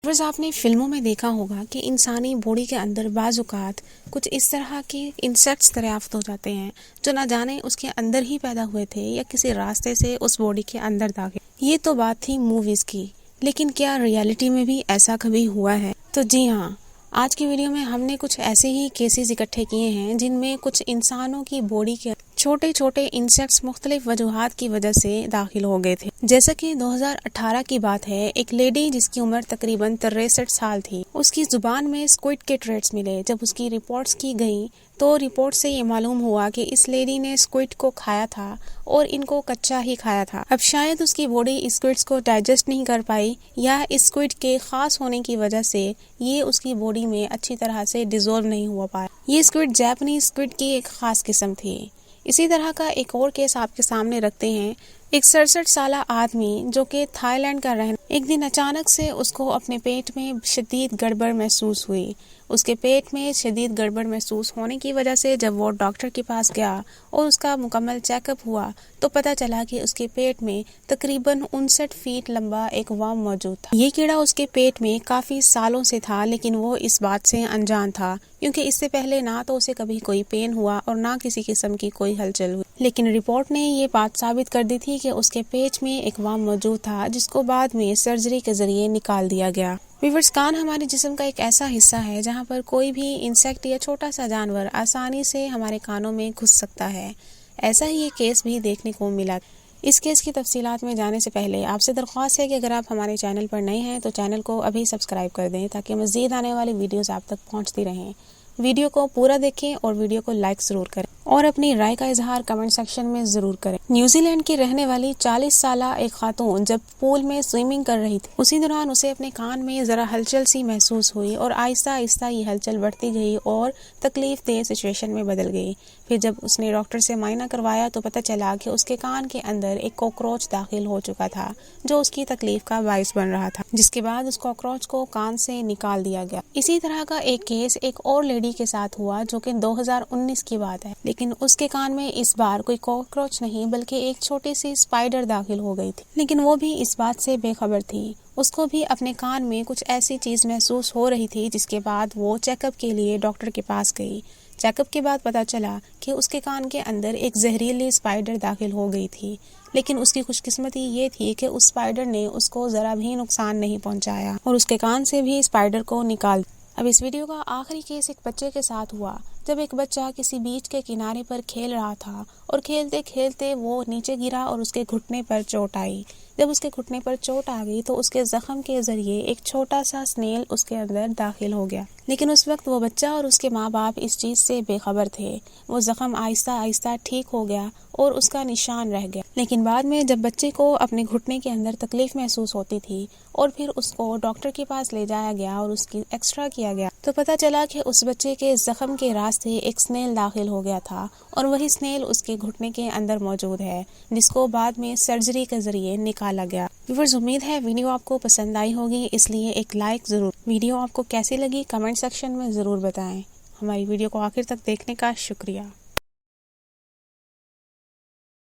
بس آپ نے فلموں میں دیکھا ہوگا کہ انسانی باڈی کے اندر بعض اوقات کچھ اس طرح کے انسیکٹس دریافت ہو جاتے ہیں جو نہ جانے اس کے اندر ہی پیدا ہوئے تھے یا کسی راستے سے اس باڈی کے اندر داخل۔ یہ تو بات تھی موویز کی، لیکن کیا ریالٹی میں بھی ایسا کبھی ہوا ہے؟ تو جی ہاں، آج کی ویڈیو میں ہم نے کچھ ایسے ہی کیسز اکٹھے کیے ہیں جن میں کچھ انسانوں کی باڈی کے چھوٹے چھوٹے انسیکٹس مختلف وجوہات کی وجہ سے داخل ہو گئے تھے۔ جیسا کہ 2018 کی بات ہے، ایک لیڈی جس کی عمر تقریباً 63 سال تھی، اس کی زبان میں اسکوئڈ کے ٹریٹس ملے۔ جب اس کی رپورٹس کی گئیں تو رپورٹ سے یہ معلوم ہوا کہ اس لیڈی نے اسکوئڈ کو کھایا تھا اور ان کو کچا ہی کھایا تھا۔ اب شاید اس کی باڈی اسکوئڈس کو ڈائجسٹ نہیں کر پائی یا اسکوئڈ کے خاص ہونے کی وجہ سے یہ اس کی باڈی میں اچھی طرح سے ڈیزولو نہیں ہوا پایا۔ یہ اسکوئڈ جاپنیز اسکوئڈ کی ایک خاص قسم تھی۔ اسی طرح کا ایک اور کیس آپ کے سامنے رکھتے ہیں۔ ایک 67 سالہ آدمی جو کہ تھائی لینڈ کا رہنا، ایک دن اچانک سے اس کو اپنے پیٹ میں شدید گڑبڑ محسوس ہوئی۔ اس کے پیٹ میں شدید گڑبڑ محسوس ہونے کی وجہ سے جب وہ ڈاکٹر کے پاس گیا اور اس کا مکمل چیک اپ ہوا تو پتہ چلا کہ اس کے پیٹ میں تقریباً 59 فیٹ لمبا ایک ورم موجود تھا۔ یہ کیڑا اس کے پیٹ میں کافی سالوں سے تھا، لیکن وہ اس بات سے انجان تھا کیونکہ اس سے پہلے نہ تو اسے کبھی کوئی پین ہوا اور نہ کسی قسم کی کوئی ہلچل ہوئی۔ لیکن رپورٹ نے یہ بات ثابت کر دی تھی کہ اس کے پیٹ میں ایک ورم موجود تھا جس کو بعد میں سرجری کے ذریعے نکال دیا گیا۔ ویورز، کان ہمارے جسم کا ایک ایسا حصہ ہے جہاں پر کوئی بھی انسیکٹ یا چھوٹا سا جانور آسانی سے ہمارے کانوں میں گھس سکتا ہے۔ ایسا ہی ایک کیس بھی دیکھنے کو ملا۔ اس کیس کی تفصیلات میں جانے سے پہلے آپ سے درخواست ہے کہ اگر آپ ہمارے چینل پر نئے ہیں تو چینل کو ابھی سبسکرائب کر دیں تاکہ مزید آنے والی ویڈیوز آپ تک پہنچتی رہیں۔ ویڈیو کو پورا دیکھیں اور ویڈیو کو لائک ضرور کریں اور اپنی رائے کا اظہار کمنٹ سیکشن میں ضرور کریں۔ نیوزی لینڈ کی رہنے والی 40 سالہ ایک خاتون جب پول میں سوئمنگ کر رہی تھی، اسی دوران اسے اپنے کان میں ذرا ہلچل سی محسوس ہوئی اور آہستہ آہستہ یہ ہلچل بڑھتی گئی اور تکلیف دہ سچویشن میں بدل گئی۔ پھر جب اس نے ڈاکٹر سے معائنہ کروایا تو پتہ چلا کہ اس کے کان کے اندر ایک کاکروچ داخل ہو چکا تھا جو اس کی تکلیف کا باعث بن رہا تھا، جس کے بعد اس کاکروچ کو کان سے نکال دیا گیا۔ اسی طرح کا ایک کیس ایک اور لیڈی کے ساتھ ہوا جو کہ 2019 کی بات ہے، لیکن اس کے کان میں اس بار کوئی کاکروچ نہیں بلکہ ایک چھوٹی سی اسپائڈر داخل ہو گئی تھی، لیکن وہ بھی اس بات سے بے خبر تھی۔ اس کو بھی اپنے کان میں کچھ ایسی چیز محسوس ہو رہی تھی جس کے بعد وہ چیک اپ کے لیے ڈاکٹر کے پاس گئی۔ چیک اپ کے بعد پتہ چلا کہ اس کے کان کے اندر ایک زہریلی اسپائڈر داخل ہو گئی تھی، لیکن اس کی خوش قسمتی یہ تھی کہ اس اسپائڈر نے اس کو ذرا بھی نقصان نہیں پہنچایا اور اس کے کان سے بھی اسپائڈر کو نکال دیا۔ اب اس ویڈیو کا آخری کیس ایک بچے کے ساتھ ہوا جب ایک بچہ کسی بیچ کے کنارے پر کھیل رہا تھا اور کھیلتے کھیلتے وہ نیچے گرا اور اس کے گھٹنے پر چوٹ آئی۔ جب اس کے گھٹنے پر چوٹ آ گئی تو اس کے زخم کے ذریعے ایک چھوٹا سا سنیل اس کے اندر داخل ہو گیا، لیکن اس وقت وہ بچہ اور اس کے ماں باپ اس چیز سے بے خبر تھے۔ وہ زخم آہستہ آہستہ ٹھیک ہو گیا اور اس کا نشان رہ گیا، لیکن بعد میں جب بچے کو اپنے گھٹنے کے اندر تکلیف محسوس ہوتی تھی اور پھر اس کو ڈاکٹر کے پاس لے جایا گیا اور اس کی ایکسرے کیا گیا تو پتہ چلا کہ اس بچے کے زخم کے راستے ایک سنیل داخل ہو گیا تھا اور وہی سنیل اس کے گھٹنے کے اندر موجود ہے جس کو بعد میں سرجری کے ذریعے نکالا گیا۔ ویورز، امید ہے ویڈیو آپ کو پسند آئی ہوگی، اس لیے ایک لائک ضرور۔ ویڈیو آپ کو کیسی لگی کمنٹ سیکشن میں ضرور بتائیں۔ ہماری ویڈیو کو آخر تک دیکھنے کا شکریہ۔